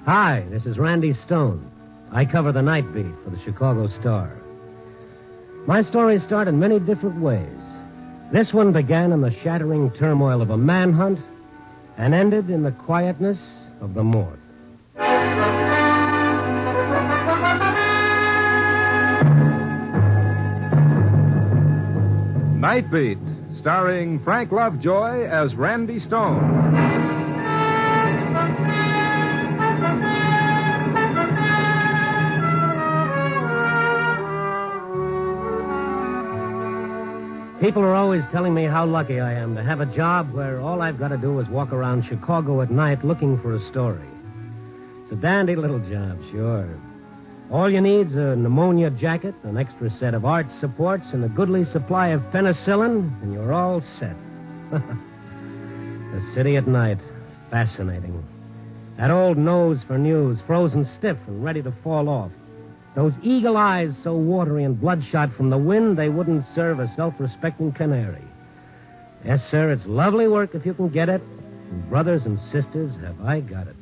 Hi, this is Randy Stone. I cover the night beat for the Chicago Star. My stories start in many different ways. This one began in the shattering turmoil of a manhunt and ended in the quietness of the morgue. Night Beat, starring Frank Lovejoy as Randy Stone. People are always telling me how lucky I am to have a job where all I've got to do is walk around Chicago at night looking for a story. It's a dandy little job, sure. All you need's a pneumonia jacket, an extra set of arch supports, and a goodly supply of penicillin, and you're all set. The city at night. Fascinating. That old nose for news, frozen stiff and ready to fall off. Those eagle eyes so watery and bloodshot from the wind they wouldn't serve a self-respecting canary. Yes, sir, it's lovely work if you can get it. And brothers and sisters, have I got it.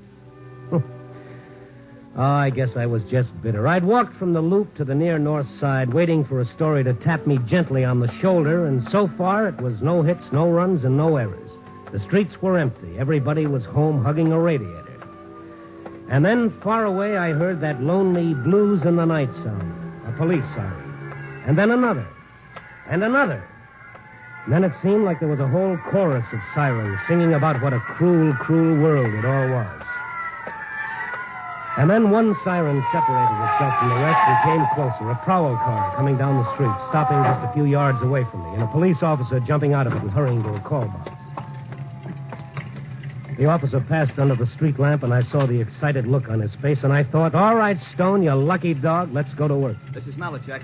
Oh, I guess I was just bitter. I'd walked from the Loop to the near north side, waiting for a story to tap me gently on the shoulder, and so far it was no hits, no runs, and no errors. The streets were empty. Everybody was home hugging a radiator. And then, far away, I heard that lonely blues in the night sound, a police siren. And then another, and another. And then it seemed like there was a whole chorus of sirens singing about what a cruel, cruel world it all was. And then one siren separated itself from the rest and came closer, a prowl car coming down the street, stopping just a few yards away from me, and a police officer jumping out of it and hurrying to a call box. The officer passed under the street lamp, and I saw the excited look on his face, and I thought, all right, Stone, you lucky dog, let's go to work. This is Malachek.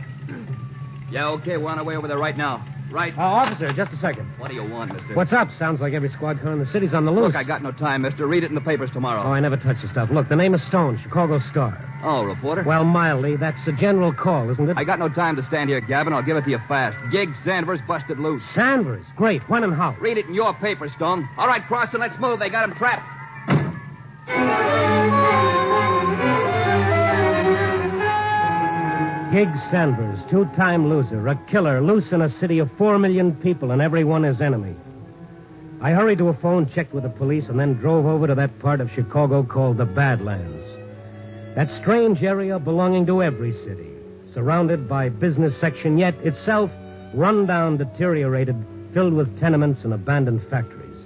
Yeah, okay, we're on our way over there right now. Right. Officer, just a second. What do you want, mister? What's up? Sounds like every squad car in the city's on the loose. Look, I got no time, mister. Read it in the papers tomorrow. Oh, I never touch the stuff. Look, the name is Stone, Chicago Star. Oh, reporter? Well, mildly, that's a general call, isn't it? I got no time to stand here, Gavin. I'll give it to you fast. Gig Sanders busted loose. Sanders? Great. When and how? Read it in your paper, Stone. All right, Crossan, let's move. They got him trapped. Gig Sanders, two-time loser, a killer, loose in a city of 4 million people, and everyone his enemy. I hurried to a phone, checked with the police, and then drove over to that part of Chicago called the Badlands. That strange area belonging to every city, surrounded by business section, yet itself run down, deteriorated, filled with tenements and abandoned factories.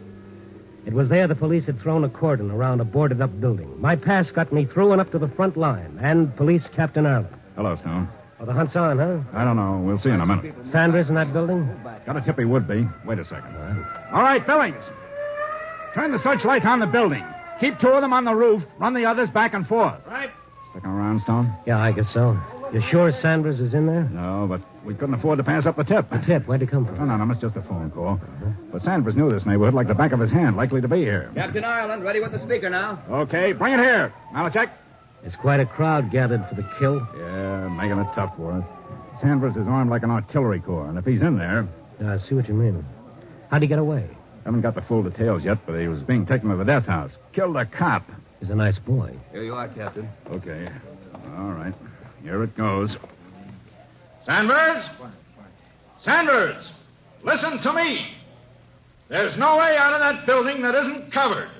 It was there the police had thrown a cordon around a boarded-up building. My pass got me through and up to the front line, and Police Captain Arlen. Hello, Stone. Oh, the hunt's on, huh? I don't know. We'll see in a minute. Sanders in that building? Got a tip he would be. Wait a second. All right, Billings. Turn the searchlights on the building. Keep two of them on the roof. Run the others back and forth. Right. Sticking around, Stone? Yeah, I guess so. You sure Sanders is in there? No, but we couldn't afford to pass up the tip. The tip? Where'd it come from? No, it's just a phone call. But Sanders knew this neighborhood like the back of his hand, likely to be here. Captain Ireland, ready with the speaker now. Okay, bring it here. Malachek. There's quite a crowd gathered for the kill. Yeah, making it tough for us. Sanders is armed like an artillery corps, and if he's in there... I see what you mean. How'd he get away? Haven't got the full details yet, but he was being taken to the death house. Killed a cop. He's a nice boy. Here you are, Captain. Okay. All right. Here it goes. Sanders? Sanders! Listen to me. There's no way out of that building that isn't covered.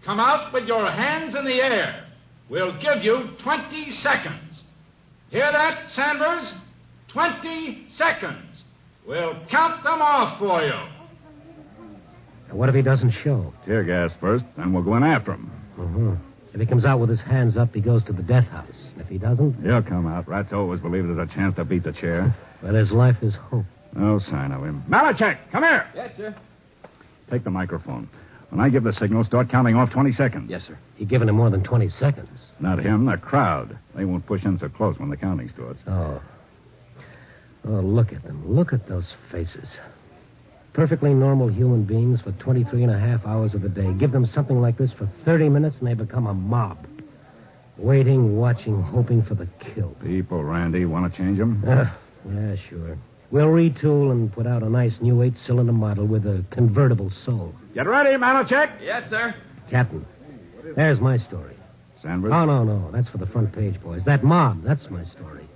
Come out with your hands in the air. We'll give you 20 seconds. Hear that, Sanders? 20 seconds. We'll count them off for you. And what if he doesn't show? Tear gas first, then we'll go in after him. Uh-huh. If he comes out with his hands up, he goes to the death house. If he doesn't... He'll come out. Rats always believe there's a chance to beat the chair. Well, his life is hope. No sign of him. Malachek, come here. Yes, sir. Take the microphone. When I give the signal, start counting off 20 seconds. Yes, sir. He'd given him more than 20 seconds. Not him, the crowd. They won't push in so close when the counting starts. Oh, look at them. Look at those faces. Perfectly normal human beings for 23 and a half hours of the day. Give them something like this for 30 minutes and they become a mob. Waiting, watching, hoping for the kill. People, Randy, want to change them? Yeah, sure. We'll retool and put out a nice new 8-cylinder model with a convertible soul. Get ready, Malachek. Yes, sir. Captain, there's my story. Sandberg? Oh, no. That's for the front page, boys. That mob, that's my story.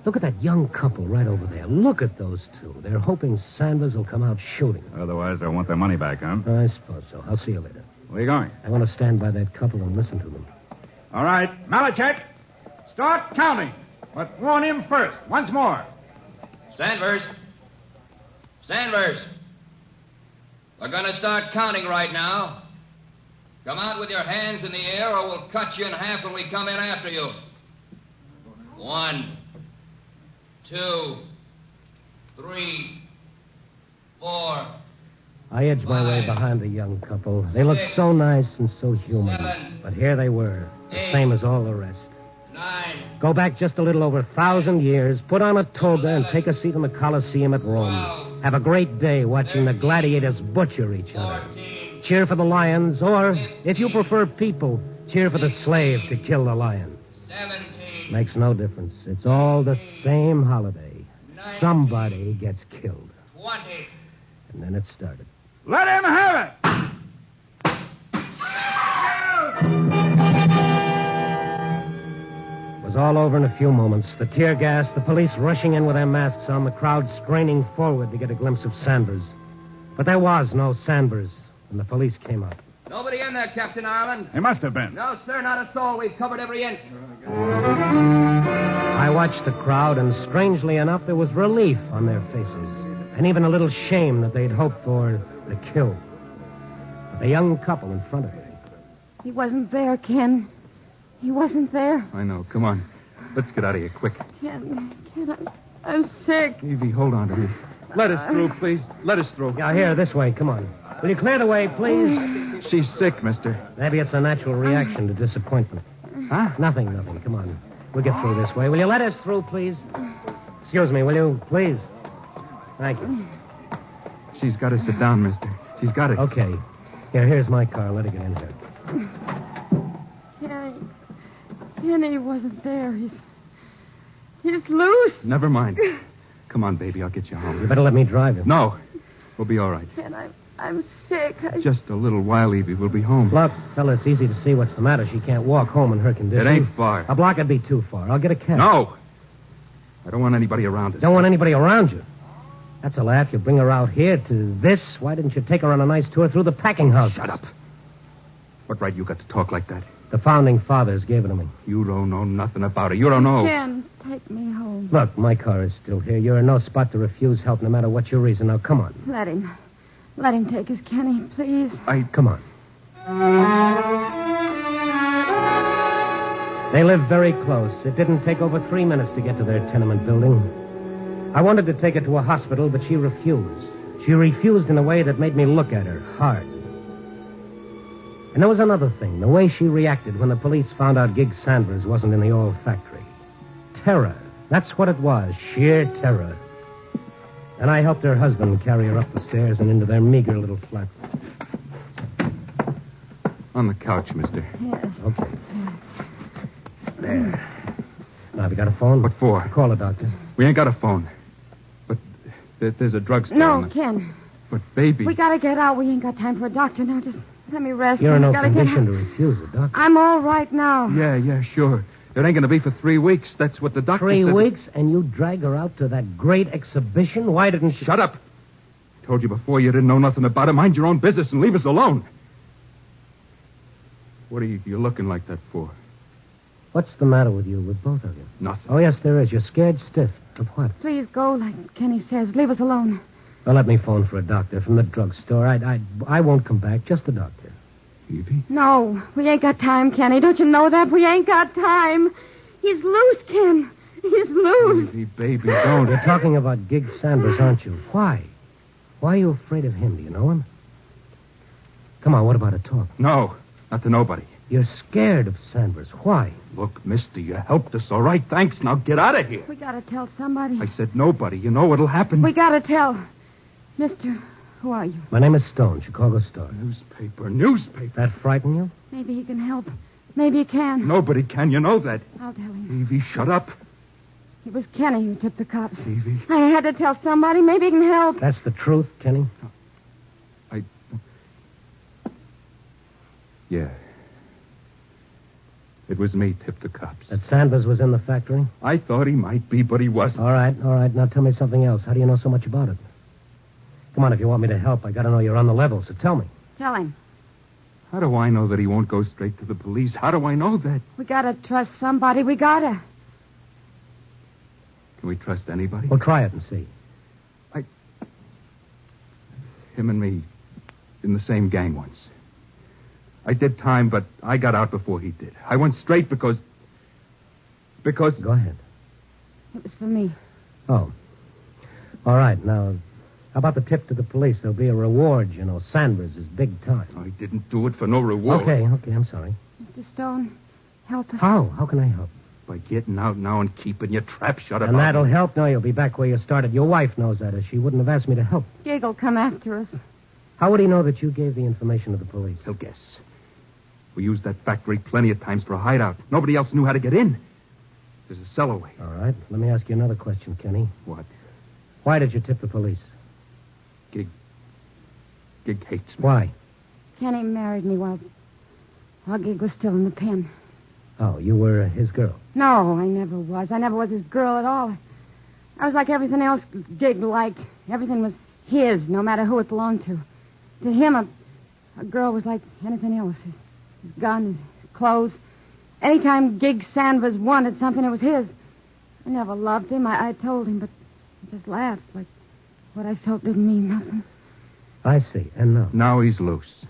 Look at that young couple right over there. Look at those two. They're hoping Sanders will come out shooting. Otherwise, they'll want their money back, huh? I suppose so. I'll see you later. Where are you going? I want to stand by that couple and listen to them. All right, Malachek, start counting. But warn him first. Once more. Sanders. We're going to start counting right now. Come out with your hands in the air or we'll cut you in half when we come in after you. 1, 2, 3, 4. I edged my way behind the young couple. They looked so nice and so human. But here they were, the same as all the rest. 9. Go back just a little over 1,000 years, put on a toga, and take a seat in the Colosseum at Rome. Have a great day watching the gladiators butcher each other. Cheer for the lions, or, if you prefer people, cheer for the slave to kill the lion. 17. Makes no difference. It's all the same holiday. Somebody gets killed. 20. And then it started. Let him have it. It was all over in a few moments. The tear gas, the police rushing in with their masks on, the crowd straining forward to get a glimpse of Sanders. But there was no Sanders when the police came up. Nobody in there, Captain Ireland. He must have been. No, sir, not a soul. We've covered every inch. I watched the crowd, and strangely enough, there was relief on their faces, and even a little shame that they'd hoped for the kill. But the young couple in front of me. He wasn't there, Ken. He wasn't there. I know. Come on. Let's get out of here quick. Ken, I'm sick. Evie, hold on to me. Let us through, please. Let us through. Yeah, here, this way. Come on. Will you clear the way, please? She's sick, mister. Maybe it's a natural reaction to disappointment. Huh? Nothing. Come on. We'll get through this way. Will you let us through, please? Excuse me, will you, please? Thank you. She's got to sit down, mister. She's got it. Okay. Here's my car. Let her get in here. Kenny wasn't there. He's loose. Never mind. Come on, baby. I'll get you home. You better let me drive you. No. We'll be all right. Ken, I'm sick. Just a little while, Evie. We'll be home. Look, fella, it's easy to see what's the matter. She can't walk home in her condition. It ain't far. A block would be too far. I'll get a cab. No. I don't want anybody around us. Don't want anybody around you. That's a laugh. You bring her out here to this. Why didn't you take her on a nice tour through the packing house? Shut up. What right you got to talk like that? The founding fathers gave it to me. You don't know nothing about it. You don't know. Ken, take me home. Look, my car is still here. You're in no spot to refuse help no matter what your reason. Now, come on. Let him take us, Kenny, please. Come on. They lived very close. It didn't take over 3 minutes to get to their tenement building. I wanted to take her to a hospital, but she refused. She refused in a way that made me look at her hard. And there was another thing, the way she reacted when the police found out Gig Sanders wasn't in the oil factory. Terror. That's what it was, sheer terror. And I helped her husband carry her up the stairs and into their meager little flat. On the couch, mister. Yes. Okay. There. Now, have you got a phone? What for? Call a doctor. We ain't got a phone. But there's a drugstore. No, Ken. But, baby. We gotta get out. We ain't got time for a doctor now. Just let me rest. You're in no Gotta condition to refuse a doctor. I'm all right now. Yeah, sure. It ain't going to be for 3 weeks. That's what the doctor said. 3 weeks, and you drag her out to that great exhibition? Why didn't you... Shut up. Told you before you didn't know nothing about it. Mind your own business and leave us alone. What are you looking like that for? What's the matter with you, with both of you? Nothing. Oh, yes, there is. You're scared stiff. Of what? Please go, like Kenny says. Leave us alone. Well, let me phone for a doctor from the drugstore. I won't come back. Just the doctor. Evie? No, we ain't got time, Kenny. Don't you know that? We ain't got time. He's loose, Ken. He's loose. Evie, baby, don't. You're talking about Gig Sanders, aren't you? Why? Why are you afraid of him? Do you know him? Come on, what about a talk? No, not to nobody. You're scared of Sanders. Why? Look, mister, you helped us, all right? Thanks. Now get out of here. We gotta tell somebody. I said nobody. You know what'll happen. We gotta tell. Mister, who are you? My name is Stone, Chicago Star. Newspaper. That frighten you? Maybe he can help. Maybe he can. Nobody can. You know that. I'll tell him. Evie, shut up. It was Kenny who tipped the cops. Evie. I had to tell somebody. Maybe he can help. That's the truth, Kenny? Yeah. It was me tipped the cops. That Sanders was in the factory? I thought he might be, but he wasn't. All right. Now tell me something else. How do you know so much about it? Come on, if you want me to help, I got to know you're on the level, so tell me. Tell him. How do I know that he won't go straight to the police? How do I know that? We gotta trust somebody. We gotta. Can we trust anybody? Well, try it and see. Him and me in the same gang once. I did time, but I got out before he did. I went straight because... Go ahead. It was for me. Oh. All right, now, how about the tip to the police? There'll be a reward, you know. Sanders is big time. I didn't do it for no reward. Okay, I'm sorry. Mr. Stone, help us. How? How can I help? By getting out now and keeping your trap shut about And that'll me. help? No, you'll be back where you started. Your wife knows that, or she wouldn't have asked me to help. Gig will come after us. How would he know that you gave the information to the police? He'll guess. We used that factory plenty of times for a hideout. Nobody else knew how to get in. There's a cellarway. All right, let me ask you another question, Kenny. What? Why did you tip the police? Gig hates me. Why? Kenny married me while Gig was still in the pen. Oh, you were his girl. No, I never was. I never was his girl at all. I was like everything else Gig liked. Everything was his, no matter who it belonged to. To him, a girl was like anything else. His gun, his clothes. Anytime Gig Sanders wanted something, it was his. I never loved him. I told him, but he just laughed like what I felt didn't mean nothing. I see. And now? Now he's loose.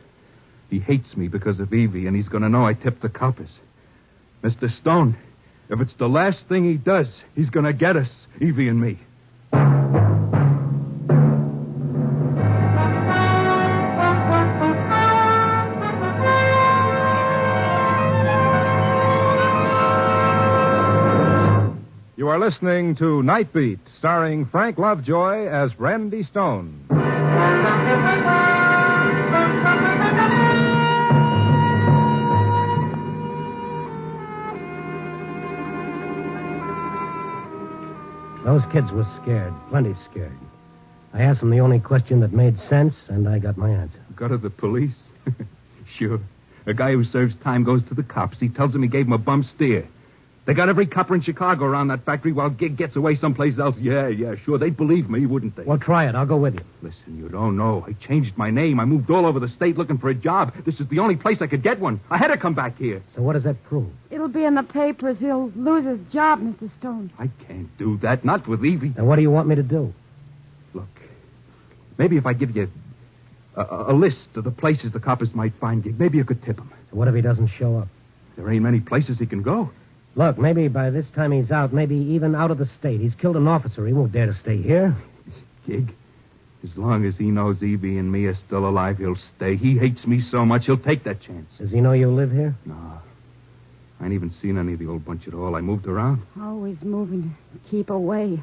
He hates me because of Evie, and he's going to know I tipped the coppers. Mr. Stone, if it's the last thing he does, he's going to get us, Evie and me. You are listening to Night Beat, starring Frank Lovejoy as Randy Stone. Those kids were scared, plenty scared. I asked them the only question that made sense, and I got my answer. Go to the police? Sure. A guy who serves time goes to the cops. He tells them he gave him a bum steer. They got every copper in Chicago around that factory while Gig gets away someplace else. Yeah, sure. They'd believe me, wouldn't they? Well, try it. I'll go with you. Listen, you don't know. I changed my name. I moved all over the state looking for a job. This is the only place I could get one. I had to come back here. So what does that prove? It'll be in the papers. He'll lose his job, Mr. Stone. I can't do that. Not with Evie. And what do you want me to do? Look, maybe if I give you a list of the places the coppers might find Gig, maybe you could tip him. So what if he doesn't show up? There ain't many places he can go. Look, maybe by this time he's out, maybe even out of the state. He's killed an officer. He won't dare to stay here. Gig, as long as he knows Evie and me are still alive, he'll stay. He hates me so much, he'll take that chance. Does he know you live here? No. I ain't even seen any of the old bunch at all. I moved around. Always moving to keep away.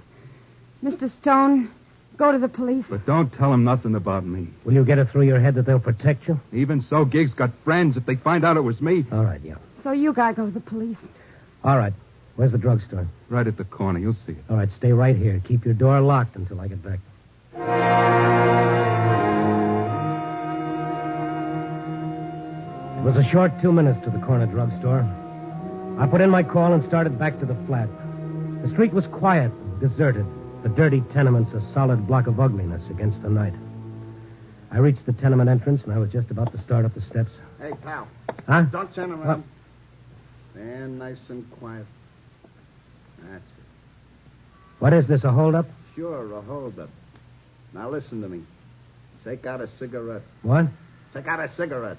Mr. Stone, go to the police. But don't tell him nothing about me. Will you get it through your head that they'll protect you? Even so, Gig's got friends. If they find out it was me... All right, yeah. So you gotta go to the police. All right. Where's the drugstore? Right at the corner. You'll see it. All right, stay right here. Keep your door locked until I get back. It was a short 2 minutes to the corner drugstore. I put in my call and started back to the flat. The street was quiet, deserted. The dirty tenements a solid block of ugliness against the night. I reached the tenement entrance, and I was just about to start up the steps. Hey, pal. Huh? Don't turn around. Stand nice and quiet. That's it. What is this, a holdup? Sure, a holdup. Now listen to me. Take out a cigarette. What? Take out a cigarette.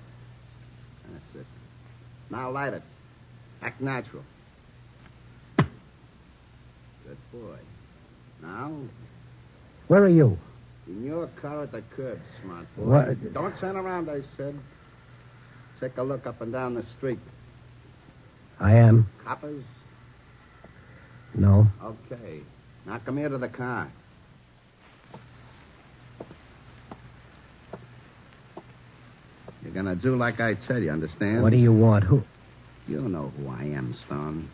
That's it. Now light it. Act natural. Good boy. Now, Where are you? in your car at the curb, smart boy. What? Don't turn around, I said. Take a look up and down the street. I am. Coppers? No. Okay. Now come here to the car. You're gonna do like I tell you, understand? What do you want? Who? You know who I am, Stone.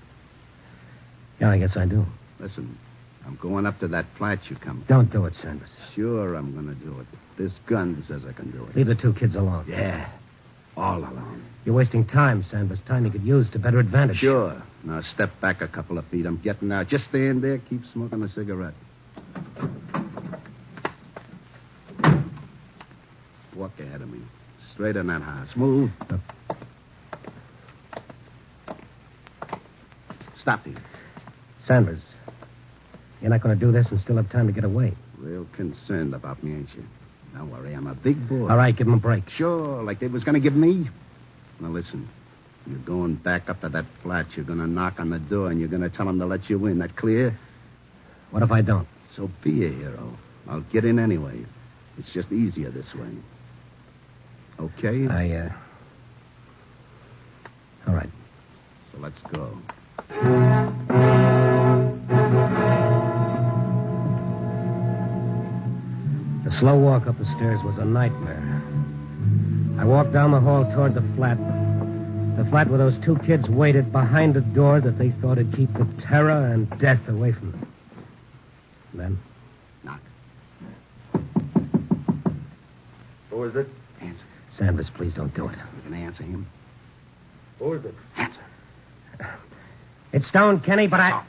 Yeah, I guess I do. Listen, I'm going up to that flat you come from. Don't do it, Sanders. Sure I'm gonna do it. This gun says I can do it. Leave the two kids alone. Yeah. All alone. You're wasting time, Sanders. Time you could use to better advantage. Sure. Now step back a couple of feet. I'm getting out. Just stand there. Keep smoking a cigarette. Walk ahead of me. Straight in that house. Move. Stop here. Sanders, you're not going to do this and still have time to get away. Real concerned about me, ain't you? Don't worry, I'm a big boy. All right, give him a break. Sure, like they was going to give me. Now listen, you're going back up to that flat. You're going to knock on the door and you're going to tell them to let you in. That clear? What if I don't? So be a hero. I'll get in anyway. It's just easier this way. Okay? All right. So let's go. The slow walk up the stairs was a nightmare. I walked down the hall toward the flat where those two kids waited behind a door that they thought would keep the terror and death away from them. And then? Knock. Who is it? Answer. Sanders, please don't do it. You can answer him. Who is it? Answer. It's Stone, Kenny, but I...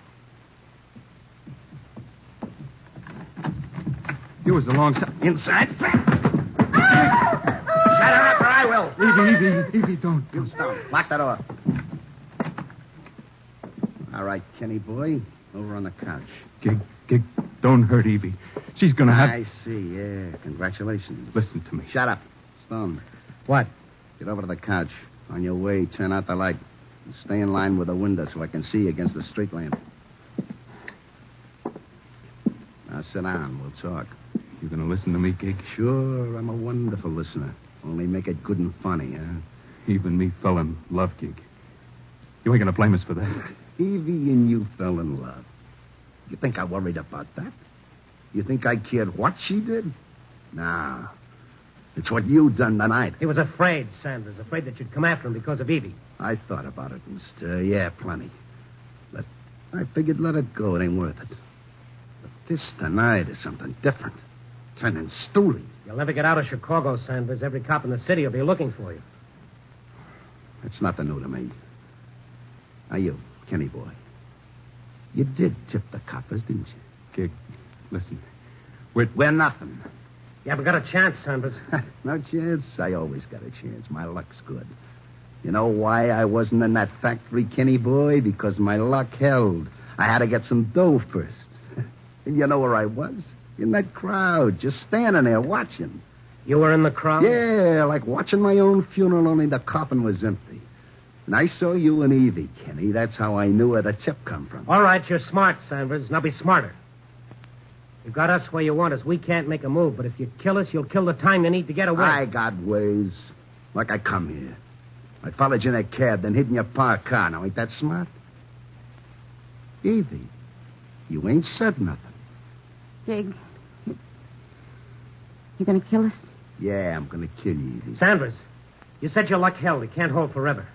He was a long time. Inside. Shut her up or I will. Evie, don't. You Stone. Lock that door. All right, Kenny boy. Over on the couch. Gig, don't hurt Evie. She's going to have... I see, yeah. Congratulations. Listen to me. Shut up. Stone. What? Get over to the couch. On your way, turn out the light. And stay in line with the window so I can see against the street lamp. Now sit down. We'll talk. You going to listen to me, Gig? Sure, I'm a wonderful listener. Only make it good and funny, huh? Even me fell in love, Gig. You ain't going to blame us for that. Evie and you fell in love. You think I worried about that? You think I cared what she did? Nah. It's what you done tonight. He was afraid, Sanders. Afraid that you'd come after him because of Evie. I thought about it, mister. Yeah, plenty. But I figured let it go. It ain't worth it. But this tonight is something different. Turning stooly. You'll never get out of Chicago, Sanders. Every cop in the city will be looking for you. It's nothing new to me. Now you, Kenny boy. You did tip the coppers, didn't you? Gig, listen. We're nothing. You haven't got a chance, Sanders. No chance? I always got a chance. My luck's good. You know why I wasn't in that factory, Kenny boy? Because my luck held. I had to get some dough first. And you know where I was? In that crowd, just standing there watching. You were in the crowd? Yeah, like watching my own funeral, only the coffin was empty. And I saw you and Evie, Kenny. That's how I knew where the tip come from. All right, you're smart, Sanders. Now be smarter. You got us where you want us. We can't make a move, but if you kill us, you'll kill the time you need to get away. I got ways. Like I come here. I followed you in a cab, then hid in your parked car. Now, ain't that smart? Evie, you ain't said nothing. Gig, you gonna kill us? Yeah, I'm gonna kill you, Evie. Sanders, you said your luck held. It can't hold forever.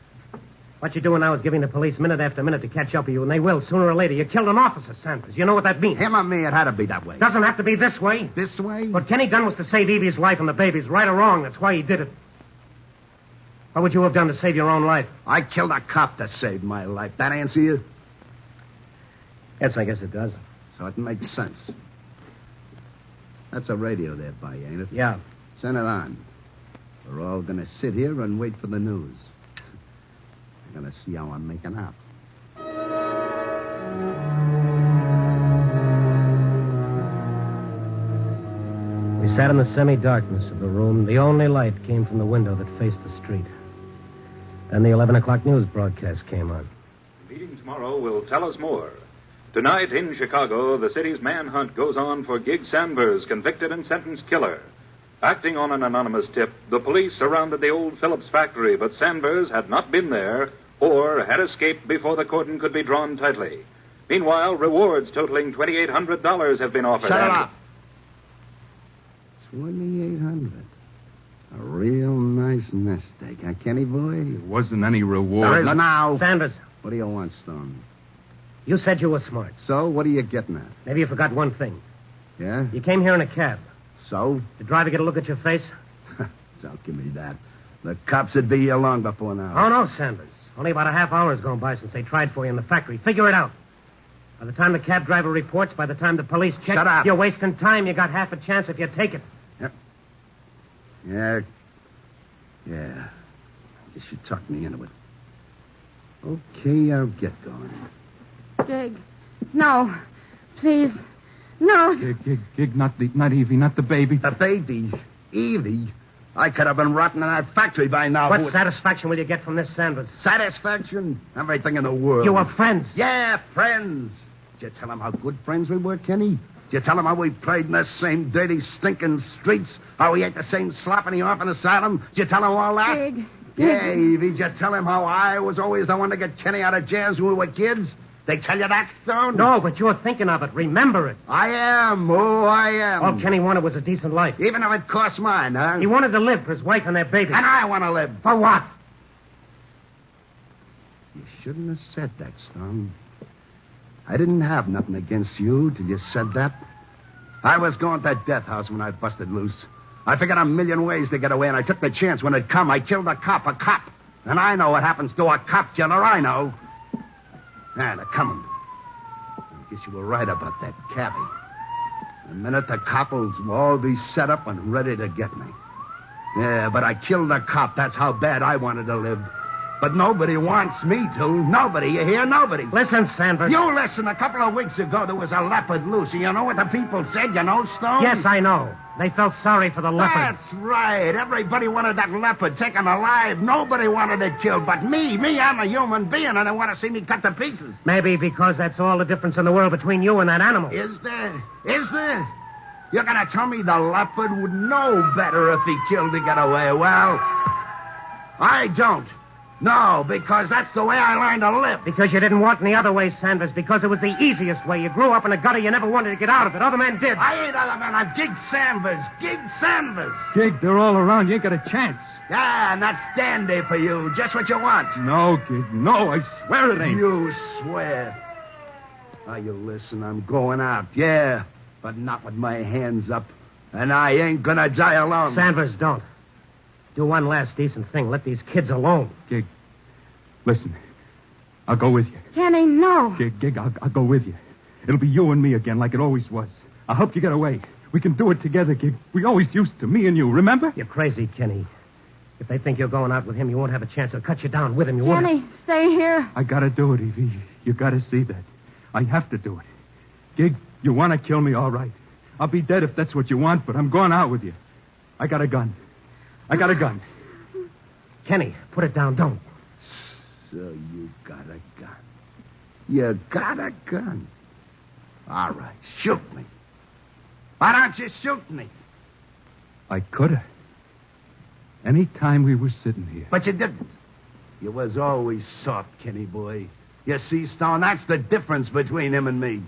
What you're doing now is giving the police minute after minute to catch up with you, and they will sooner or later. You killed an officer, Sanders. You know what that means? Him or me, it had to be that way. Doesn't have to be this way. This way? What Kenny done was to save Evie's life and the baby's. Right or wrong, that's why he did it. What would you have done to save your own life? I killed a cop to save my life. That answer you? Yes, I guess it does. So it makes sense. That's a radio there by you, ain't it? Yeah. Send it on. We're all going to sit here and wait for the news. We're going to see how I'm making out. We sat in the semi-darkness of the room. The only light came from the window that faced the street. Then the 11 o'clock news broadcast came on. The meeting tomorrow will tell us more. Tonight in Chicago, the city's manhunt goes on for Gig Sanders, convicted and sentenced killer. Acting on an anonymous tip, the police surrounded the old Phillips factory, but Sanders had not been there or had escaped before the cordon could be drawn tightly. Meanwhile, rewards totaling $2,800 have been offered. Shut it up. 2,800. A real nice nest egg, huh, Kenny boy? There wasn't any reward. There is now. Sanders, What do you want, Stone? you said you were smart. So, what are you getting at? Maybe you forgot one thing. Yeah? You came here in a cab. So? Did the driver get a look at your face? Don't give me that. The cops would be here long before now. Oh, no, Sanders. Only about a half hour's gone by since they tried for you in the factory. Figure it out. By the time the cab driver reports, by the time the police check... Shut up. You're wasting time. You got half a chance if you take it. Yep. Yeah. Guess you talked me into it. Okay, I'll get going. Gig. No. Please. No. Gig, not Evie, not the baby. The baby? Evie? I could have been rotting in that factory by now. What satisfaction will you get from this, Sanders? Satisfaction? Everything in the world. You were friends. Yeah, friends. Did you tell him how good friends we were, Kenny? Did you tell him how we played in the same dirty, stinking streets? How we ate the same slop in the orphan asylum? Did you tell him all that? Gig. Yeah, Evie. Did you tell him how I was always the one to get Kenny out of jams when we were kids? They tell you that, Stone? No, but you're thinking of it. Remember it. I am. Oh, I am. All Kenny wanted was a decent life. Even if it cost mine, huh? He wanted to live for his wife and their baby. And I want to live. For what? You shouldn't have said that, Stone. I didn't have nothing against you till you said that. I was going to that death house when I busted loose. I figured a million ways to get away, and I took the chance when it come. I killed a cop. And I know what happens to a cop killer. I know. Yeah, they're coming. I guess you were right about that cabbie. The minute the cop will all be set up and ready to get me. Yeah, but I killed a cop. That's how bad I wanted to live. But nobody wants me to. Nobody. You hear? Nobody. Listen, Sanders. You listen. A couple of weeks ago, there was a leopard loose. You know what the people said? You know, Stone? Yes, I know. They felt sorry for the leopard. That's right. Everybody wanted that leopard taken alive. Nobody wanted it killed but me. I'm a human being, and they want to see me cut to pieces. Maybe because that's all the difference in the world between you and that animal. Is there? You're going to tell me the leopard would know better if he killed to get away? Well, I don't. No, because that's the way I learned to live. Because you didn't want any other way, Sanders. Because it was the easiest way. You grew up in a gutter. You never wanted to get out of it. Other men did. I ain't other men. I'm Gig Sanders. Gig Sanders. Gig, they're all around. You ain't got a chance. Yeah, and that's dandy for you. Just what you want. No, Gig, no. I swear it ain't. You swear. Now, you listen. I'm going out. Yeah, but not with my hands up. And I ain't gonna die alone. Sanders, don't. Do one last decent thing. Let these kids alone. Gig, listen. I'll go with you. Kenny, no. Gig, I'll go with you. It'll be you and me again like it always was. I'll help you get away. We can do it together, Gig. We always used to, me and you, remember? You're crazy, Kenny. If they think you're going out with him, you won't have a chance. They'll cut you down with him. You won't. Kenny, stay here. I gotta do it, Evie. You gotta see that. I have to do it. Gig, you want to kill me, all right. I'll be dead if that's what you want, but I'm going out with you. I got a gun. Kenny, put it down. Don't. So you got a gun. You got a gun. All right, shoot me. Why don't you shoot me? I could have. Any time we were sitting here. But you didn't. You was always soft, Kenny boy. You see, Stone, that's the difference between him and me.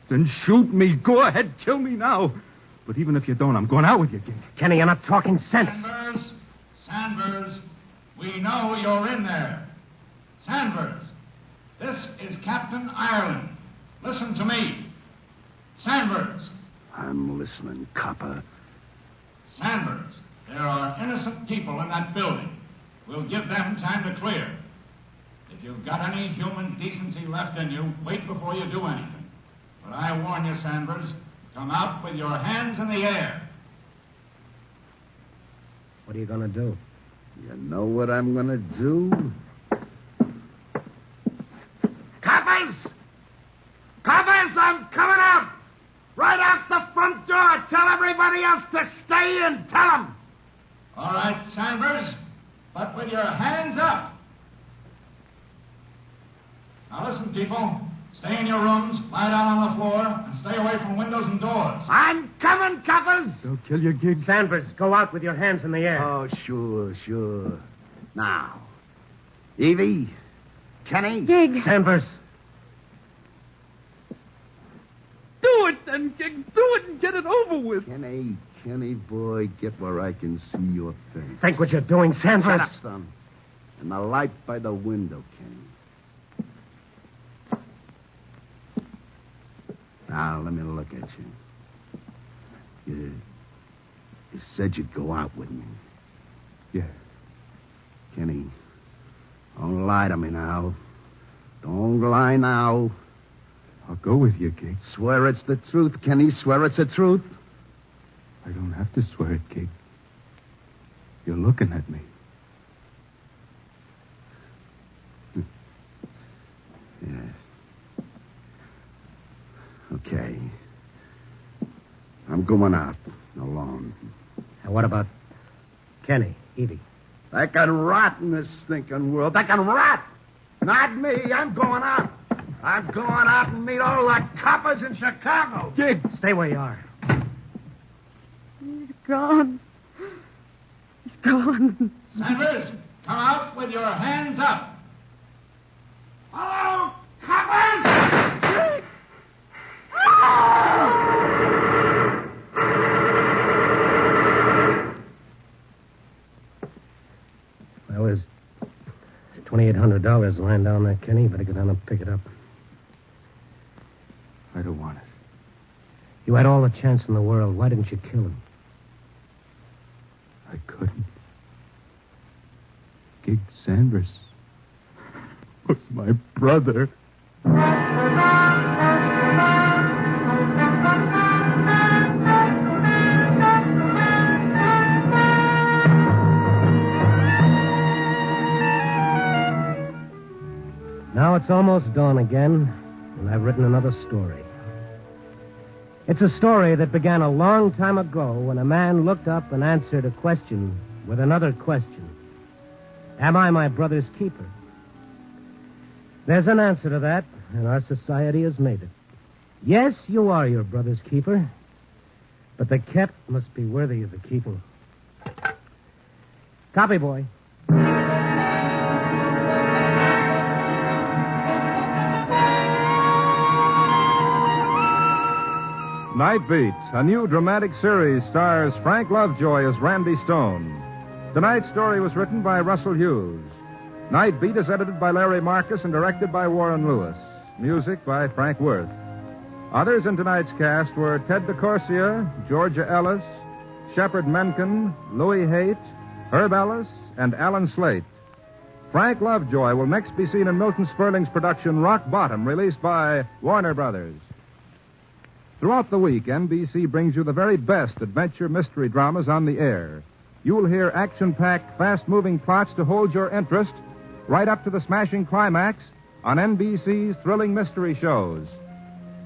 Then shoot me. Go ahead, kill me now. But even if you don't, I'm going out with you, Gig. Kenny, you're not talking sense. Sanders, we know you're in there. Sanders, this is Captain Ireland. Listen to me. Sanders. I'm listening, copper. Sanders, there are innocent people in that building. We'll give them time to clear. If you've got any human decency left in you, wait before you do anything. But I warn you, Sanders, come out with your hands in the air. What are you going to do? You know what I'm going to do? Coppers! Coppers, I'm coming out! Right out the front door. Tell everybody else to stay in. Tell them. All right, Sanders, but with your hands up. Now listen, people. Stay in your rooms, lie down on the floor, and stay away from windows and doors. I'm coming, coppers. They'll kill you, Gig. Sanders, go out with your hands in the air. Oh, sure. Now, Evie, Kenny. Gig. Sanders. Do it then, Gig. Do it and get it over with. Kenny, boy, get where I can see your face. Think what you're doing, Sanders. Shut up, son. And the light by the window, Kenny. Now, let me look at you. You said you'd go out with me. Yeah. Don't lie to me now. Don't lie now. I'll go with you, Gig. Swear it's the truth, Kenny. Swear it's the truth. I don't have to swear it, Gig. You're looking at me. Yeah. Okay. I'm going out alone. Now, what about Kenny, Evie? They can rot in this stinking world. They can rot. Not me. I'm going out. I'm going out and meet all the coppers in Chicago. Gig, stay where you are. He's gone. He's gone. Sanders, come out with your hands up. Hello, coppers! Well, there's $2,800 lying down there, Kenny. Better go down and pick it up. I don't want it. You had all the chance in the world. Why didn't you kill him? I couldn't. Gig Sanders was my brother. Now it's almost dawn again, and I've written another story. It's a story that began a long time ago when a man looked up and answered a question with another question. Am I my brother's keeper? There's an answer to that, and our society has made it. Yes, you are your brother's keeper, but the kept must be worthy of the keeping. Copy, boy. Night Beat, a new dramatic series, stars Frank Lovejoy as Randy Stone. Tonight's story was written by Russell Hughes. Night Beat is edited by Larry Marcus and directed by Warren Lewis. Music by Frank Worth. Others in tonight's cast were Ted DeCorsia, Georgia Ellis, Shepard Menken, Louis Haight, Herb Ellis, and Alan Slate. Frank Lovejoy will next be seen in Milton Sperling's production Rock Bottom, released by Warner Brothers. Throughout the week, NBC brings you the very best adventure mystery dramas on the air. You'll hear action-packed, fast-moving plots to hold your interest right up to the smashing climax on NBC's thrilling mystery shows.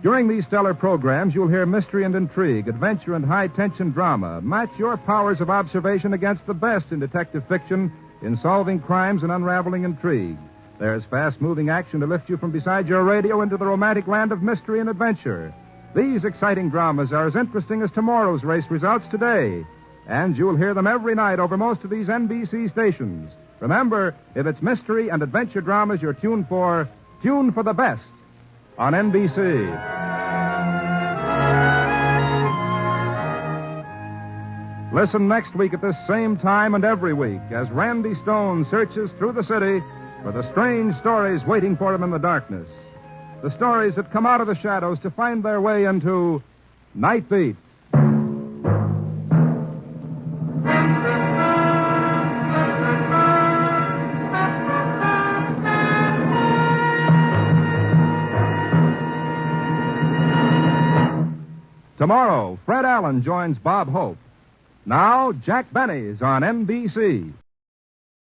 During these stellar programs, you'll hear mystery and intrigue, adventure and high-tension drama. Match your powers of observation against the best in detective fiction in solving crimes and unraveling intrigue. There's fast-moving action to lift you from beside your radio into the romantic land of mystery and adventure. These exciting dramas are as interesting as tomorrow's race results today. And you'll hear them every night over most of these NBC stations. Remember, if it's mystery and adventure dramas you're tuned for the best on NBC. Listen next week at this same time and every week as Randy Stone searches through the city for the strange stories waiting for him in the darkness. The stories that come out of the shadows to find their way into Night Beat. Tomorrow, Fred Allen joins Bob Hope. Now, Jack Benny's on NBC.